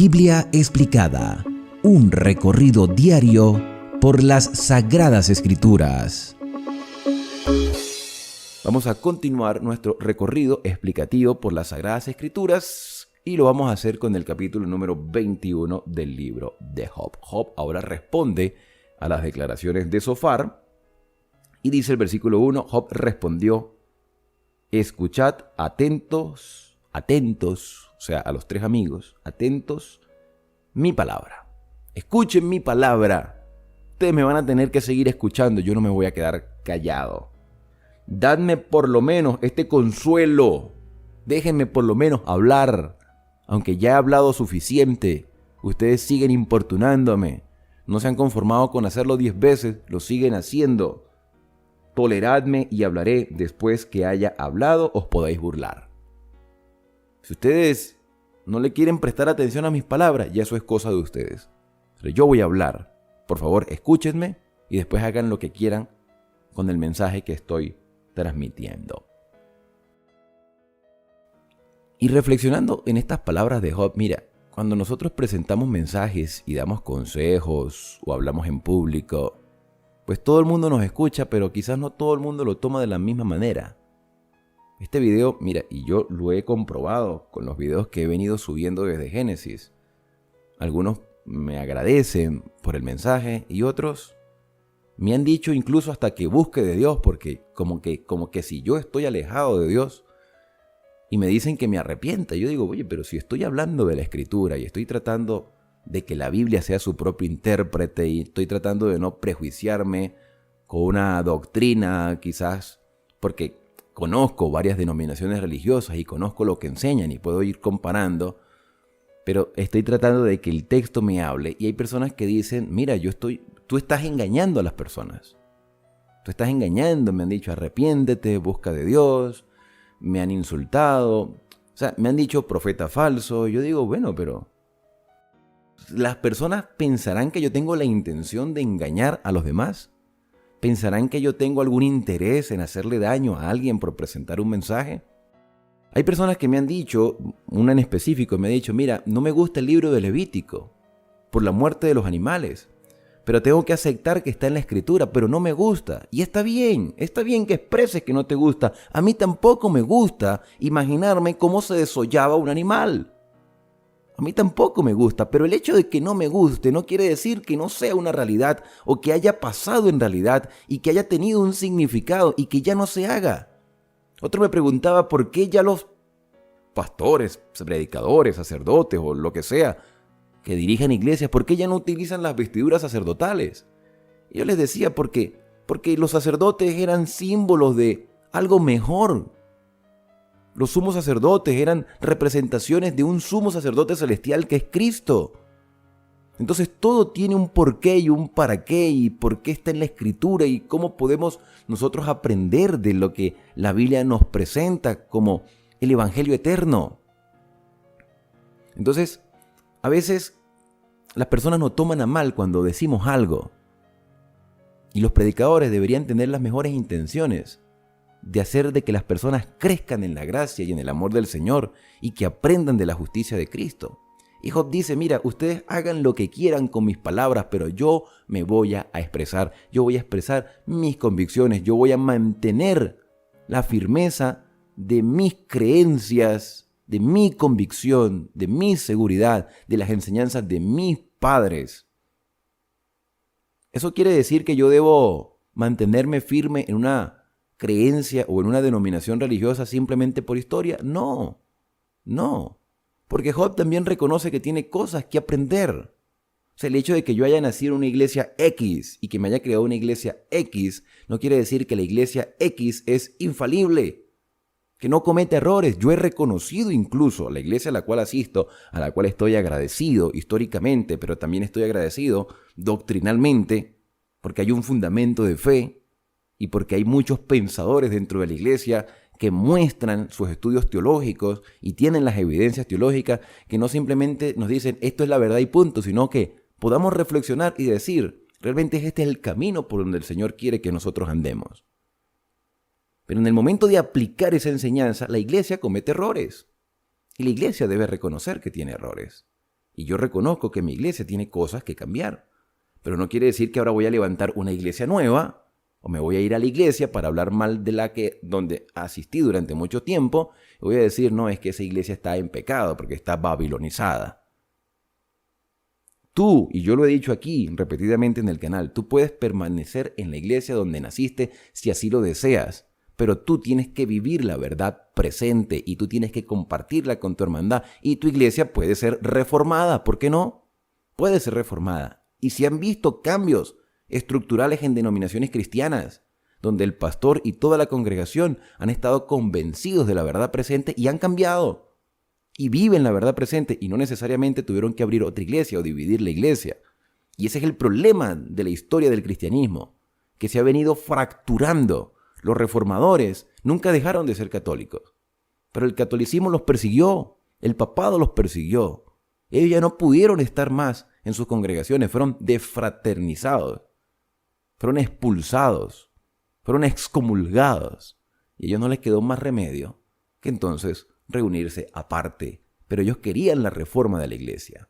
Biblia explicada, un recorrido diario por las Sagradas Escrituras. Vamos a continuar nuestro recorrido explicativo por las Sagradas Escrituras y lo vamos a hacer con el capítulo número 21 del libro de Job. Job ahora responde a las declaraciones de Zofar y dice el versículo 1, Job respondió: escuchad atentos, o sea, a los tres amigos, atentos, mi palabra. Escuchen mi palabra. Ustedes me van a tener que seguir escuchando, yo no me voy a quedar callado. Dadme por lo menos este consuelo. Déjenme por lo menos hablar. Aunque ya he hablado suficiente, ustedes siguen importunándome. No se han conformado con hacerlo 10 veces, lo siguen haciendo. Toleradme y hablaré. Después que haya hablado, os podéis burlar. Si ustedes no le quieren prestar atención a mis palabras, ya eso es cosa de ustedes. Pero yo voy a hablar. Por favor, escúchenme y después hagan lo que quieran con el mensaje que estoy transmitiendo. Y reflexionando en estas palabras de Job, mira, cuando nosotros presentamos mensajes y damos consejos o hablamos en público, pues todo el mundo nos escucha, pero quizás no todo el mundo lo toma de la misma manera. Este video, mira, y yo lo he comprobado con los videos que he venido subiendo desde Génesis. Algunos me agradecen por el mensaje y otros me han dicho incluso hasta que busque de Dios, porque como que si yo estoy alejado de Dios y me dicen que me arrepienta, yo digo, oye, pero si estoy hablando de la Escritura y estoy tratando de que la Biblia sea su propio intérprete y estoy tratando de no prejuiciarme con una doctrina quizás, porque conozco varias denominaciones religiosas y conozco lo que enseñan y puedo ir comparando, pero estoy tratando de que el texto me hable y hay personas que dicen, mira, tú estás engañando a las personas. Tú estás engañando, me han dicho arrepiéntete, busca de Dios, me han insultado, o sea, me han dicho profeta falso. Yo digo, bueno, pero ¿las personas pensarán que yo tengo la intención de engañar a los demás? ¿Pensarán que yo tengo algún interés en hacerle daño a alguien por presentar un mensaje? Hay personas que me han dicho, una en específico me ha dicho, mira, no me gusta el libro de Levítico por la muerte de los animales, pero tengo que aceptar que está en la Escritura, pero no me gusta. Y está bien que expreses que no te gusta. A mí tampoco me gusta imaginarme cómo se desollaba un animal. A mí tampoco me gusta, pero el hecho de que no me guste no quiere decir que no sea una realidad o que haya pasado en realidad y que haya tenido un significado y que ya no se haga. Otro me preguntaba por qué ya los pastores, predicadores, sacerdotes o lo que sea que dirigen iglesias, ¿por qué ya no utilizan las vestiduras sacerdotales? Y yo les decía, porque los sacerdotes eran símbolos de algo mejor. Los sumos sacerdotes eran representaciones de un sumo sacerdote celestial que es Cristo. Entonces todo tiene un porqué y un para qué y por qué está en la Escritura y cómo podemos nosotros aprender de lo que la Biblia nos presenta como el Evangelio eterno. Entonces, a veces las personas nos toman a mal cuando decimos algo y los predicadores deberían tener las mejores intenciones de hacer de que las personas crezcan en la gracia y en el amor del Señor y que aprendan de la justicia de Cristo. Y Job dice, mira, ustedes hagan lo que quieran con mis palabras, pero yo me voy a expresar. Yo voy a expresar mis convicciones. Yo voy a mantener la firmeza de mis creencias, de mi convicción, de mi seguridad, de las enseñanzas de mis padres. ¿Eso quiere decir que yo debo mantenerme firme en una creencia o en una denominación religiosa simplemente por historia? No. Porque Job también reconoce que tiene cosas que aprender. O sea, el hecho de que yo haya nacido en una iglesia X y que me haya creado una iglesia X no quiere decir que la iglesia X es infalible, que no comete errores. Yo he reconocido incluso la iglesia a la cual asisto, a la cual estoy agradecido históricamente, pero también estoy agradecido doctrinalmente, porque hay un fundamento de fe y porque hay muchos pensadores dentro de la iglesia que muestran sus estudios teológicos y tienen las evidencias teológicas que no simplemente nos dicen esto es la verdad y punto, sino que podamos reflexionar y decir, realmente este es el camino por donde el Señor quiere que nosotros andemos. Pero en el momento de aplicar esa enseñanza, la iglesia comete errores. Y la iglesia debe reconocer que tiene errores. Y yo reconozco que mi iglesia tiene cosas que cambiar. Pero no quiere decir que ahora voy a levantar una iglesia nueva o me voy a ir a la iglesia para hablar mal de la que donde asistí durante mucho tiempo. Y voy a decir, no, es que esa iglesia está en pecado porque está babilonizada. Tú, y yo lo he dicho aquí repetidamente en el canal, tú puedes permanecer en la iglesia donde naciste si así lo deseas, pero tú tienes que vivir la verdad presente y tú tienes que compartirla con tu hermandad y tu iglesia puede ser reformada, ¿por qué no? Puede ser reformada. Y si han visto cambios estructurales en denominaciones cristianas, donde el pastor y toda la congregación han estado convencidos de la verdad presente y han cambiado. Y viven la verdad presente y no necesariamente tuvieron que abrir otra iglesia o dividir la iglesia. Y ese es el problema de la historia del cristianismo, que se ha venido fracturando. Los reformadores nunca dejaron de ser católicos, pero el catolicismo los persiguió, el papado los persiguió. Ellos ya no pudieron estar más en sus congregaciones, fueron desfraternizados, fueron expulsados, fueron excomulgados. Y a ellos no les quedó más remedio que entonces reunirse aparte, pero ellos querían la reforma de la iglesia.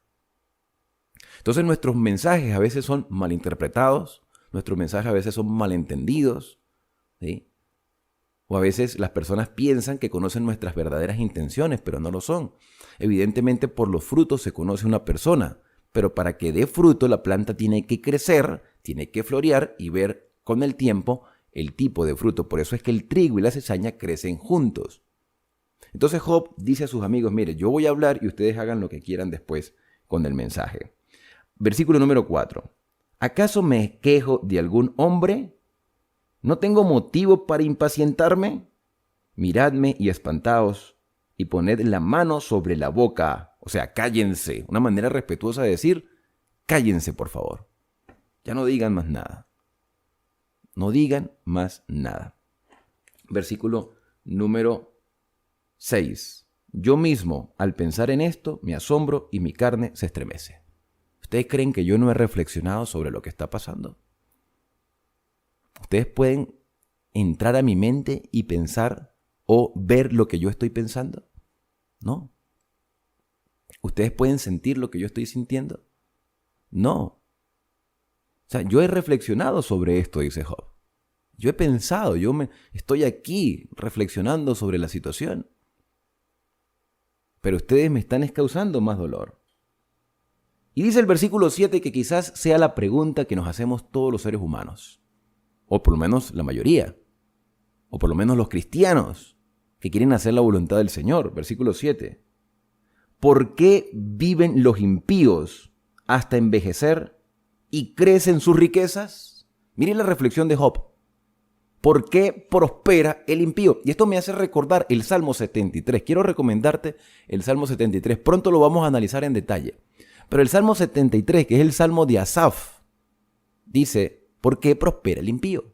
Entonces nuestros mensajes a veces son malinterpretados, nuestros mensajes a veces son malentendidos, ¿sí? O a veces las personas piensan que conocen nuestras verdaderas intenciones, pero no lo son. Evidentemente por los frutos se conoce una persona, pero para que dé fruto la planta tiene que crecer, tiene que florear y ver con el tiempo el tipo de fruto. Por eso es que el trigo y la cizaña crecen juntos. Entonces Job dice a sus amigos, mire, yo voy a hablar y ustedes hagan lo que quieran después con el mensaje. Versículo número 4. ¿Acaso me quejo de algún hombre? ¿No tengo motivo para impacientarme? Miradme y espantaos y poned la mano sobre la boca. O sea, cállense. Una manera respetuosa de decir, cállense por favor. Ya no digan más nada. No digan más nada. Versículo número 6. Yo mismo, al pensar en esto, me asombro y mi carne se estremece. ¿Ustedes creen que yo no he reflexionado sobre lo que está pasando? ¿Ustedes pueden entrar a mi mente y pensar o ver lo que yo estoy pensando? No. ¿Ustedes pueden sentir lo que yo estoy sintiendo? No. O sea, yo he reflexionado sobre esto, dice Job. Yo he pensado, estoy aquí reflexionando sobre la situación. Pero ustedes me están causando más dolor. Y dice el versículo 7 que quizás sea la pregunta que nos hacemos todos los seres humanos. O por lo menos la mayoría. O por lo menos los cristianos que quieren hacer la voluntad del Señor. Versículo 7. ¿Por qué viven los impíos hasta envejecer y crecen sus riquezas? Miren la reflexión de Job. ¿Por qué prospera el impío? Y esto me hace recordar el Salmo 73. Quiero recomendarte el Salmo 73. Pronto lo vamos a analizar en detalle. Pero el Salmo 73, que es el Salmo de Asaf, dice, ¿por qué prospera el impío?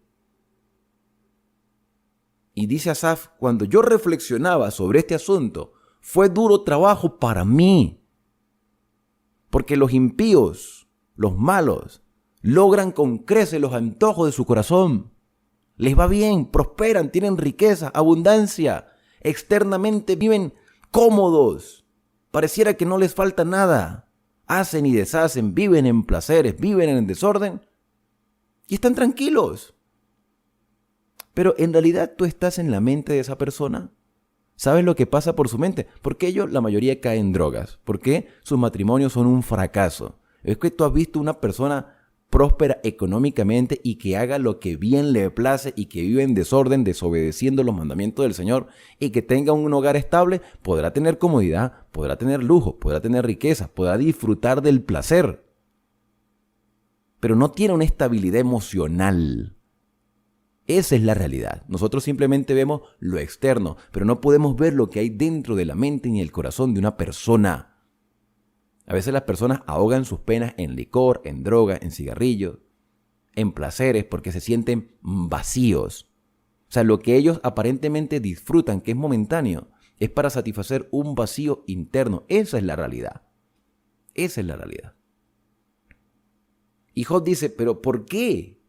Y dice Asaf, cuando yo reflexionaba sobre este asunto, fue duro trabajo para mí. Porque los impíos, los malos, logran con creces los antojos de su corazón. Les va bien, prosperan, tienen riqueza, abundancia. Externamente viven cómodos. Pareciera que no les falta nada. Hacen y deshacen, viven en placeres, viven en desorden. Y están tranquilos. Pero en realidad tú estás en la mente de esa persona. ¿Sabes lo que pasa por su mente? ¿Por qué ellos, la mayoría, caen en drogas? ¿Por qué sus matrimonios son un fracaso? Es que tú has visto una persona próspera económicamente y que haga lo que bien le place y que vive en desorden, desobedeciendo los mandamientos del Señor y que tenga un hogar estable, podrá tener comodidad, podrá tener lujo, podrá tener riqueza, podrá disfrutar del placer. Pero no tiene una estabilidad emocional. Esa es la realidad. Nosotros simplemente vemos lo externo, pero no podemos ver lo que hay dentro de la mente ni el corazón de una persona. A veces las personas ahogan sus penas en licor, en droga, en cigarrillos, en placeres, porque se sienten vacíos. O sea, lo que ellos aparentemente disfrutan, que es momentáneo, es para satisfacer un vacío interno. Esa es la realidad. Esa es la realidad. Y Job dice, ¿pero por qué?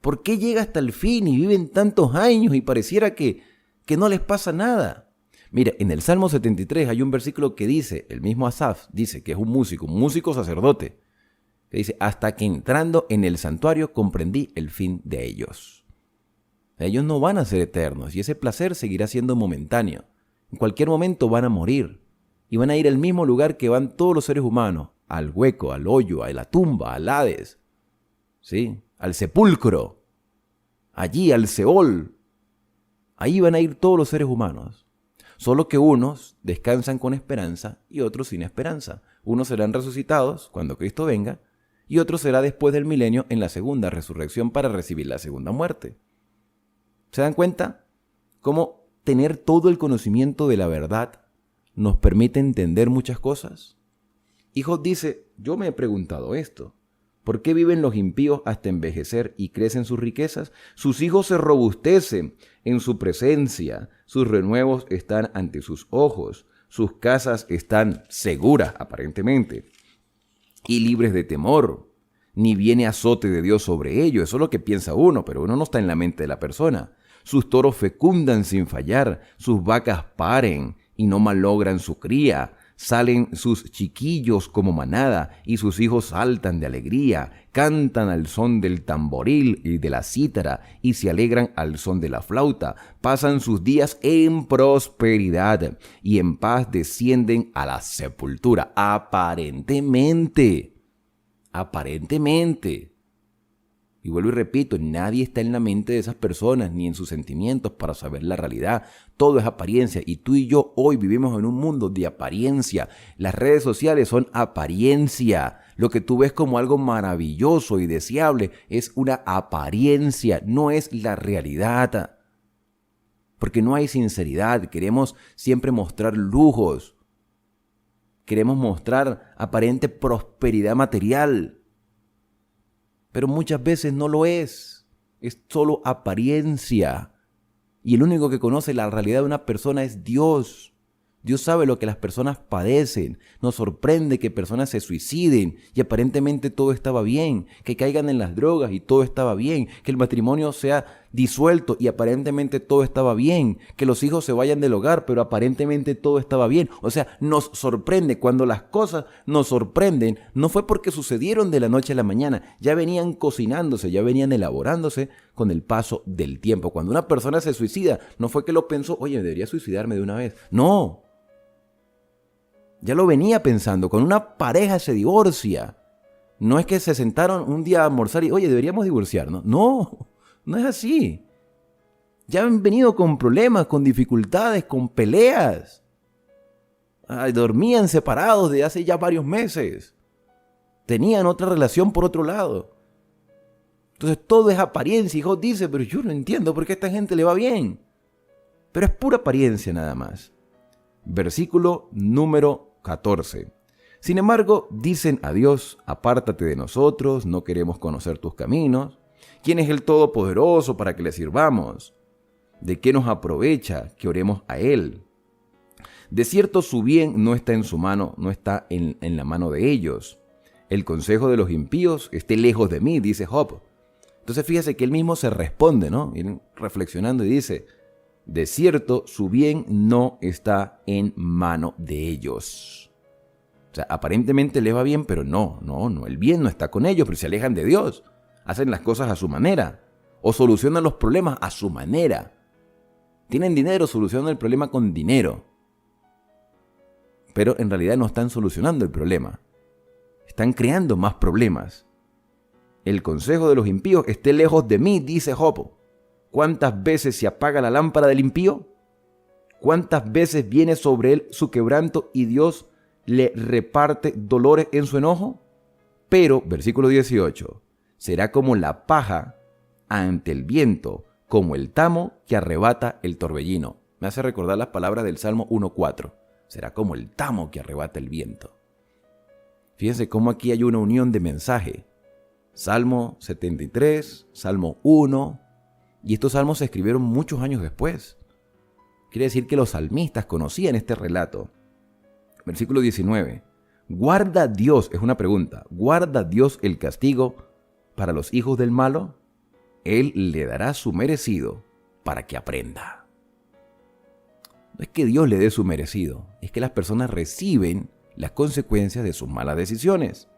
¿Por qué llega hasta el fin y viven tantos años y pareciera que no les pasa nada? Mira, en el Salmo 73 hay un versículo que dice, el mismo Asaf dice que es un músico sacerdote, que dice, hasta que entrando en el santuario comprendí el fin de ellos. Ellos no van a ser eternos y ese placer seguirá siendo momentáneo. En cualquier momento van a morir y van a ir al mismo lugar que van todos los seres humanos, al hueco, al hoyo, a la tumba, al Hades, ¿sí? Al sepulcro, allí, al Seol. Ahí van a ir todos los seres humanos. Solo que unos descansan con esperanza y otros sin esperanza. Unos serán resucitados cuando Cristo venga y otros será después del milenio en la segunda resurrección para recibir la segunda muerte. ¿Se dan cuenta cómo tener todo el conocimiento de la verdad nos permite entender muchas cosas? Y Job dice, yo me he preguntado esto. ¿Por qué viven los impíos hasta envejecer y crecen sus riquezas? Sus hijos se robustecen en su presencia, sus renuevos están ante sus ojos, sus casas están seguras, aparentemente, y libres de temor. Ni viene azote de Dios sobre ellos. Eso es lo que piensa uno, pero uno no está en la mente de la persona. Sus toros fecundan sin fallar, sus vacas paren y no malogran su cría. Salen sus chiquillos como manada y sus hijos saltan de alegría, cantan al son del tamboril y de la cítara y se alegran al son de la flauta. Pasan sus días en prosperidad y en paz descienden a la sepultura. Aparentemente. Y vuelvo y repito, nadie está en la mente de esas personas ni en sus sentimientos para saber la realidad. Todo es apariencia y tú y yo hoy vivimos en un mundo de apariencia. Las redes sociales son apariencia. Lo que tú ves como algo maravilloso y deseable es una apariencia, no es la realidad. Porque no hay sinceridad, queremos siempre mostrar lujos. Queremos mostrar aparente prosperidad material. Pero muchas veces no lo es solo apariencia. Y el único que conoce la realidad de una persona es Dios. Dios sabe lo que las personas padecen. Nos sorprende que personas se suiciden y aparentemente todo estaba bien, que caigan en las drogas y todo estaba bien, que el matrimonio sea disuelto y aparentemente todo estaba bien, que los hijos se vayan del hogar pero aparentemente todo estaba bien. O sea, nos sorprende. Cuando las cosas nos sorprenden, no fue porque sucedieron de la noche a la mañana, ya venían cocinándose, ya venían elaborándose con el paso del tiempo. Cuando una persona se suicida, no fue que lo pensó, oye, debería suicidarme de una vez. No. Ya lo venía pensando. Cuando una pareja se divorcia, no es que se sentaron un día a almorzar y, oye, deberíamos divorciarnos. No, no es así. Ya han venido con problemas, con dificultades, con peleas. Dormían separados de hace ya varios meses. Tenían otra relación por otro lado. Entonces todo es apariencia. Y Job dice, pero yo no entiendo por qué a esta gente le va bien. Pero es pura apariencia nada más. Versículo número 14. Sin embargo, dicen a Dios, apártate de nosotros, no queremos conocer tus caminos. ¿Quién es el Todopoderoso para que le sirvamos? ¿De qué nos aprovecha que oremos a Él? De cierto, su bien no está en su mano, no está en la mano de ellos. El consejo de los impíos esté lejos de mí, dice Job. Entonces fíjese que él mismo se responde, ¿no? Y reflexionando y dice, de cierto, su bien no está en mano de ellos. O sea, aparentemente les va bien, pero no, el bien no está con ellos, pero se alejan de Dios. Hacen las cosas a su manera, o solucionan los problemas a su manera. Tienen dinero, solucionan el problema con dinero. Pero en realidad no están solucionando el problema. Están creando más problemas. El consejo de los impíos esté lejos de mí, dice Job. ¿Cuántas veces se apaga la lámpara del impío? ¿Cuántas veces viene sobre él su quebranto y Dios le reparte dolores en su enojo? Pero, versículo 18, será como la paja ante el viento, como el tamo que arrebata el torbellino. Me hace recordar las palabras del Salmo 1:4. Será como el tamo que arrebata el viento. Fíjense cómo aquí hay una unión de mensaje. Salmo 73, Salmo 1, y estos salmos se escribieron muchos años después. Quiere decir que los salmistas conocían este relato. Versículo 19. ¿Guarda Dios, es una pregunta, guarda Dios el castigo para los hijos del malo? Él le dará su merecido para que aprenda. No es que Dios le dé su merecido, es que las personas reciben las consecuencias de sus malas decisiones.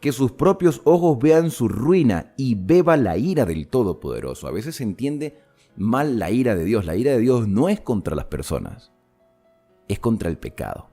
Que sus propios ojos vean su ruina y beba la ira del Todopoderoso. A veces se entiende mal la ira de Dios. La ira de Dios no es contra las personas, es contra el pecado.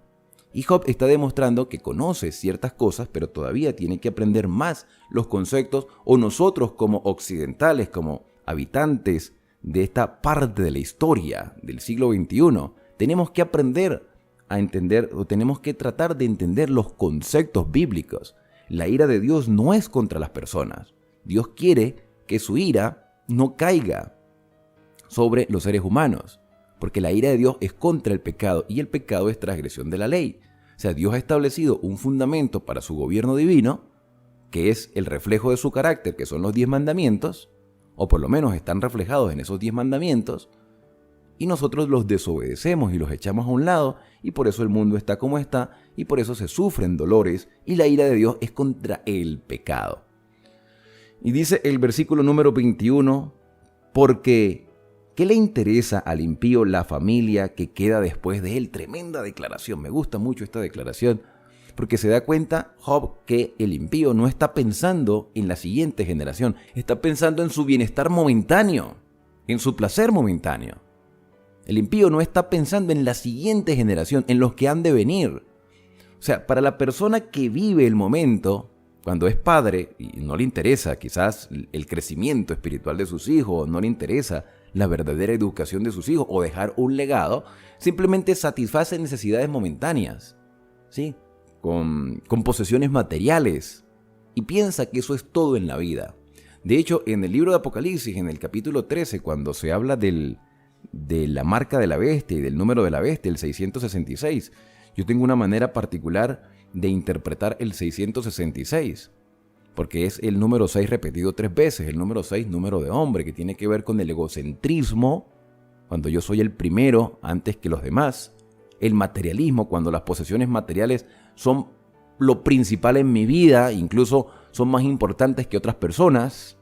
Y Job está demostrando que conoce ciertas cosas, pero todavía tiene que aprender más los conceptos, o nosotros como occidentales, como habitantes de esta parte de la historia del siglo XXI, tenemos que aprender a entender, o tenemos que tratar de entender los conceptos bíblicos. La ira de Dios no es contra las personas. Dios quiere que su ira no caiga sobre los seres humanos, porque la ira de Dios es contra el pecado, y el pecado es transgresión de la ley. O sea, Dios ha establecido un fundamento para su gobierno divino, que es el reflejo de su carácter, que son los 10 mandamientos, o por lo menos están reflejados en esos 10 mandamientos, y nosotros los desobedecemos y los echamos a un lado, y por eso el mundo está como está, y por eso se sufren dolores, y la ira de Dios es contra el pecado. Y dice el versículo número 21, porque ¿qué le interesa al impío la familia que queda después de él? Tremenda declaración, me gusta mucho esta declaración, porque se da cuenta Job que el impío no está pensando en la siguiente generación, está pensando en su bienestar momentáneo, en su placer momentáneo. El impío no está pensando en la siguiente generación, en los que han de venir. O sea, para la persona que vive el momento, cuando es padre y no le interesa quizás el crecimiento espiritual de sus hijos, no le interesa la verdadera educación de sus hijos o dejar un legado, simplemente satisface necesidades momentáneas, ¿sí? Con posesiones materiales, y piensa que eso es todo en la vida. De hecho, en el libro de Apocalipsis, en el capítulo 13, cuando se habla de la marca de la bestia y del número de la bestia, el 666, yo tengo una manera particular de interpretar el 666, porque es el número 6 repetido 3 veces, el número 6, número de hombre, que tiene que ver con el egocentrismo, cuando yo soy el primero antes que los demás, el materialismo, cuando las posesiones materiales son lo principal en mi vida, incluso son más importantes que otras personas,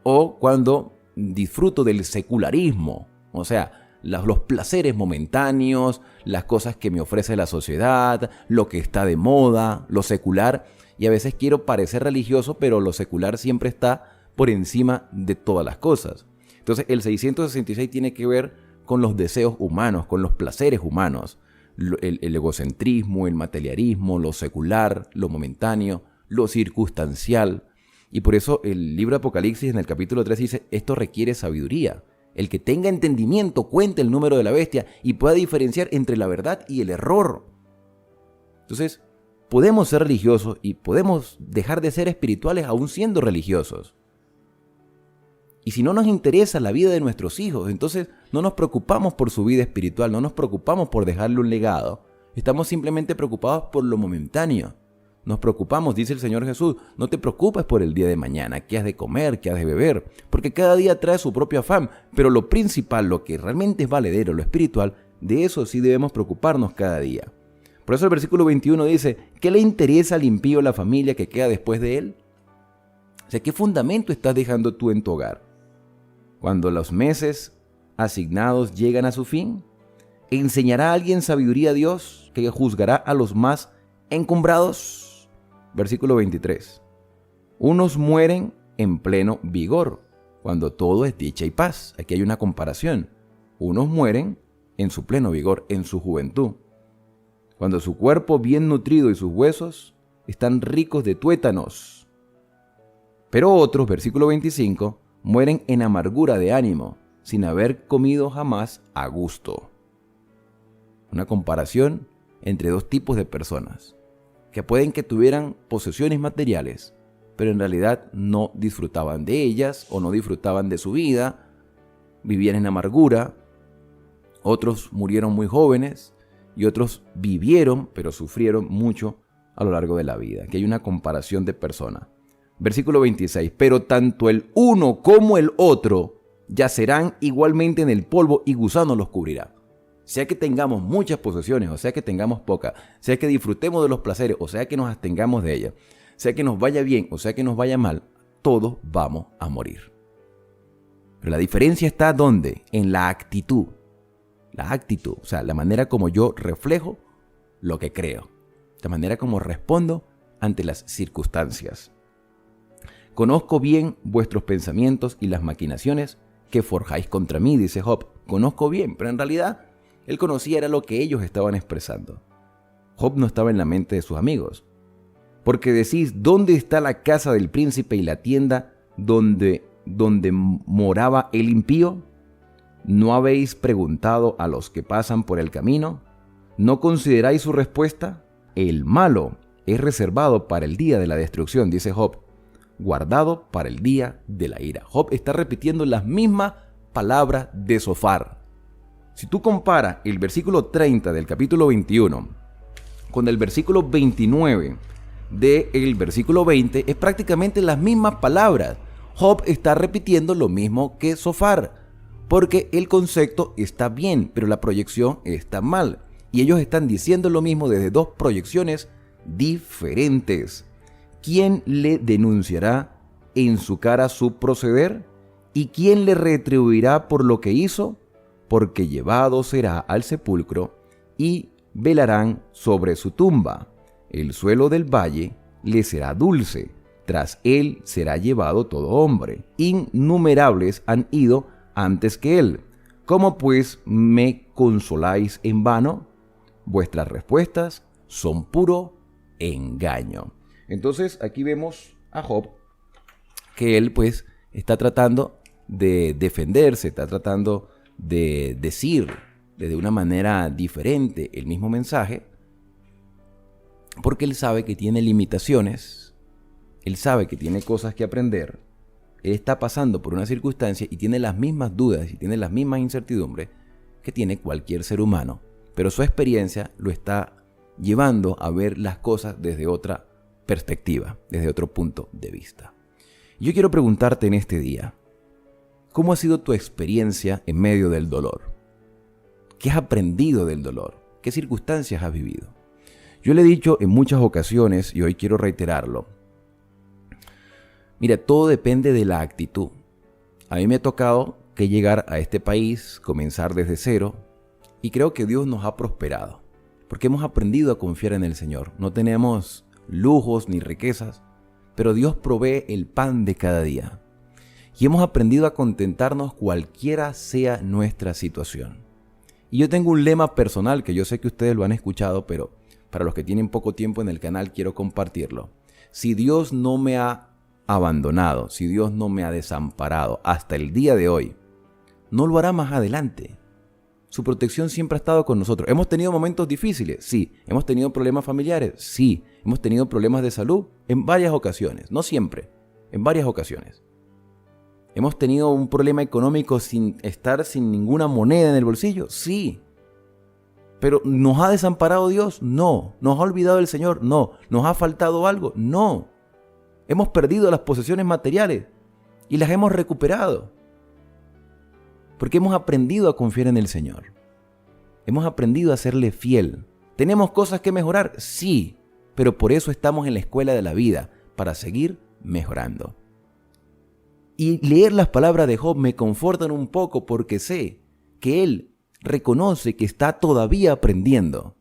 o cuando disfruto del secularismo, o sea, los placeres momentáneos, las cosas que me ofrece la sociedad, lo que está de moda, lo secular, y a veces quiero parecer religioso, pero lo secular siempre está por encima de todas las cosas. Entonces el 666 tiene que ver con los deseos humanos, con los placeres humanos, el egocentrismo, el materialismo, lo secular, lo momentáneo, lo circunstancial. Y por eso el libro de Apocalipsis en el capítulo 3 dice, esto requiere sabiduría. El que tenga entendimiento cuente el número de la bestia y pueda diferenciar entre la verdad y el error. Entonces, podemos ser religiosos y podemos dejar de ser espirituales aún siendo religiosos. Y si no nos interesa la vida de nuestros hijos, entonces no nos preocupamos por su vida espiritual, no nos preocupamos por dejarle un legado. Estamos simplemente preocupados por lo momentáneo. Nos preocupamos, dice el Señor Jesús, no te preocupes por el día de mañana, qué has de comer, qué has de beber, porque cada día trae su propio afán, pero lo principal, lo que realmente es valedero, lo espiritual, de eso sí debemos preocuparnos cada día. Por eso el versículo 21 dice, ¿qué le interesa al impío la familia que queda después de él? O sea, ¿qué fundamento estás dejando tú en tu hogar? Cuando los meses asignados llegan a su fin, ¿enseñará a alguien sabiduría a Dios que juzgará a los más encumbrados? Versículo 23. Unos mueren en pleno vigor, cuando todo es dicha y paz. Aquí hay una comparación. Unos mueren en su pleno vigor, en su juventud, cuando su cuerpo bien nutrido y sus huesos están ricos de tuétanos. Pero otros, versículo 25, mueren en amargura de ánimo, sin haber comido jamás a gusto. Una comparación entre dos tipos de personas que pueden que tuvieran posesiones materiales, pero en realidad no disfrutaban de ellas o no disfrutaban de su vida, vivían en amargura. Otros murieron muy jóvenes y otros vivieron, pero sufrieron mucho a lo largo de la vida. Aquí hay una comparación de personas. Versículo 26, pero tanto el uno como el otro yacerán igualmente en el polvo y gusano los cubrirá. Sea que tengamos muchas posesiones, o sea que tengamos pocas, sea que disfrutemos de los placeres, o sea que nos abstengamos de ellas, sea que nos vaya bien, o sea que nos vaya mal, todos vamos a morir. Pero la diferencia está ¿dónde? En la actitud. la actitud, o sea, la manera como yo reflejo lo que creo, la manera como respondo ante las circunstancias. Conozco bien vuestros pensamientos y las maquinaciones que forjáis contra mí, dice Job. Conozco bien, pero en realidad él conocía era lo que ellos estaban expresando. Job no estaba en la mente de sus amigos. Porque decís, ¿dónde está la casa del príncipe y la tienda donde moraba el impío? ¿No habéis preguntado a los que pasan por el camino? ¿No consideráis su respuesta? El malo es reservado para el día de la destrucción, dice Job, guardado para el día de la ira. Job está repitiendo las mismas palabras de Zofar. Si tú comparas el versículo 30 del capítulo 21 con el versículo 29 del versículo 20, es prácticamente las mismas palabras. Job está repitiendo lo mismo que Zofar, porque el concepto está bien, pero la proyección está mal. Y ellos están diciendo lo mismo desde dos proyecciones diferentes. ¿Quién le denunciará en su cara su proceder? ¿Y quién le retribuirá por lo que hizo? Porque llevado será al sepulcro y velarán sobre su tumba. El suelo del valle le será dulce, tras él será llevado todo hombre. Innumerables han ido antes que él. ¿Cómo pues me consoláis en vano? Vuestras respuestas son puro engaño. Entonces aquí vemos a Job que él pues está tratando de defenderse, está tratando de decir de una manera diferente el mismo mensaje, porque él sabe que tiene limitaciones, él sabe que tiene cosas que aprender, él está pasando por una circunstancia y tiene las mismas dudas y tiene las mismas incertidumbres que tiene cualquier ser humano, pero su experiencia lo está llevando a ver las cosas desde otra perspectiva, desde otro punto de vista. Yo quiero preguntarte en este día, ¿cómo ha sido tu experiencia en medio del dolor? ¿Qué has aprendido del dolor? ¿Qué circunstancias has vivido? Yo le he dicho en muchas ocasiones y hoy quiero reiterarlo. Mira, todo depende de la actitud. A mí me ha tocado que llegar a este país, comenzar desde cero, y creo que Dios nos ha prosperado, porque hemos aprendido a confiar en el Señor. No tenemos lujos ni riquezas, pero Dios provee el pan de cada día. Y hemos aprendido a contentarnos cualquiera sea nuestra situación. Y yo tengo un lema personal que yo sé que ustedes lo han escuchado, pero para los que tienen poco tiempo en el canal quiero compartirlo. Si Dios no me ha abandonado, si Dios no me ha desamparado hasta el día de hoy, no lo hará más adelante. Su protección siempre ha estado con nosotros. ¿Hemos tenido momentos difíciles? Sí. ¿Hemos tenido problemas familiares? Sí. ¿Hemos tenido problemas de salud? En varias ocasiones. No siempre. En varias ocasiones. ¿Hemos tenido un problema económico sin estar sin ninguna moneda en el bolsillo? Sí. ¿Pero nos ha desamparado Dios? No. ¿Nos ha olvidado el Señor? No. ¿Nos ha faltado algo? No. Hemos perdido las posesiones materiales y las hemos recuperado. Porque hemos aprendido a confiar en el Señor. Hemos aprendido a serle fiel. ¿Tenemos cosas que mejorar? Sí. Pero por eso estamos en la escuela de la vida, para seguir mejorando. Y leer las palabras de Job me confortan un poco porque sé que él reconoce que está todavía aprendiendo.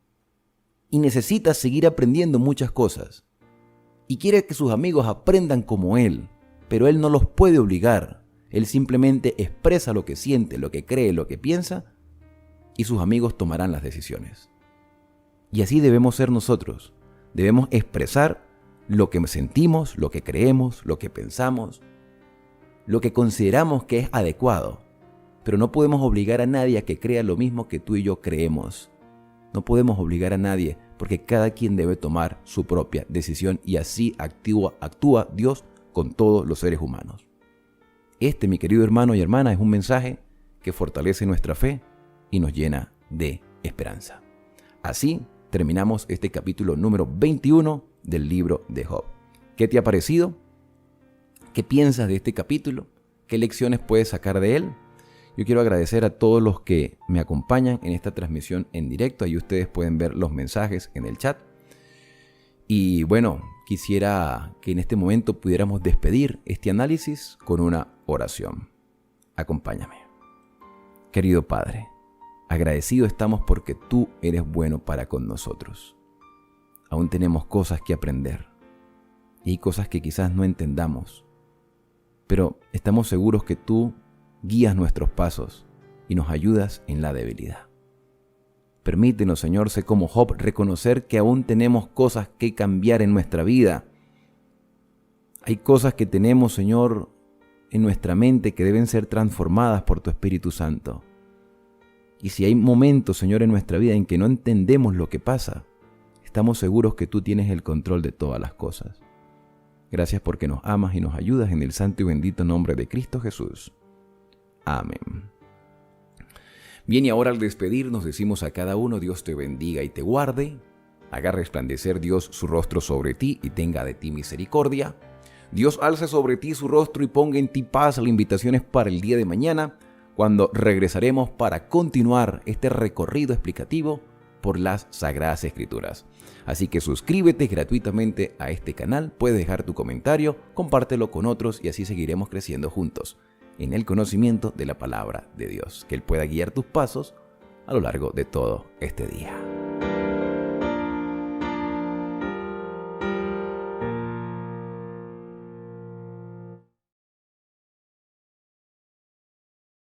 Y necesita seguir aprendiendo muchas cosas. Y quiere que sus amigos aprendan como él, pero él no los puede obligar. Él simplemente expresa lo que siente, lo que cree, lo que piensa, y sus amigos tomarán las decisiones. Y así debemos ser nosotros. Debemos expresar lo que sentimos, lo que creemos, lo que pensamos, lo que consideramos que es adecuado. Pero no podemos obligar a nadie a que crea lo mismo que tú y yo creemos. No podemos obligar a nadie porque cada quien debe tomar su propia decisión y así actúa Dios con todos los seres humanos. Este, mi querido hermano y hermana, es un mensaje que fortalece nuestra fe y nos llena de esperanza. Así terminamos este capítulo número 21 del libro de Job. ¿Qué te ha parecido? ¿Qué piensas de este capítulo? ¿Qué lecciones puedes sacar de él? Yo quiero agradecer a todos los que me acompañan en esta transmisión en directo. Ahí ustedes pueden ver los mensajes en el chat. Y bueno, quisiera que en este momento pudiéramos despedir este análisis con una oración. Acompáñame. Querido Padre, Agradecidos estamos porque tú eres bueno para con nosotros. Aún tenemos cosas que aprender y hay cosas que quizás no entendamos, pero estamos seguros que tú guías nuestros pasos y nos ayudas en la debilidad. Permítenos, Señor, sé como Job, reconocer que aún tenemos cosas que cambiar en nuestra vida. Hay cosas que tenemos, Señor, en nuestra mente que deben ser transformadas por tu Espíritu Santo. Y si hay momentos, Señor, en nuestra vida en que no entendemos lo que pasa, estamos seguros que tú tienes el control de todas las cosas. Gracias porque nos amas y nos ayudas en el santo y bendito nombre de Cristo Jesús. Amén. Bien, y ahora al despedirnos decimos a cada uno: Dios te bendiga y te guarde, haga resplandecer Dios su rostro sobre ti y tenga de ti misericordia. Dios alce sobre ti su rostro y ponga en ti paz. La invitación es para el día de mañana, cuando regresaremos para continuar este recorrido explicativo por las Sagradas Escrituras. Así que suscríbete gratuitamente a este canal, puedes dejar tu comentario, compártelo con otros y así seguiremos creciendo juntos en el conocimiento de la palabra de Dios, que Él pueda guiar tus pasos a lo largo de todo este día.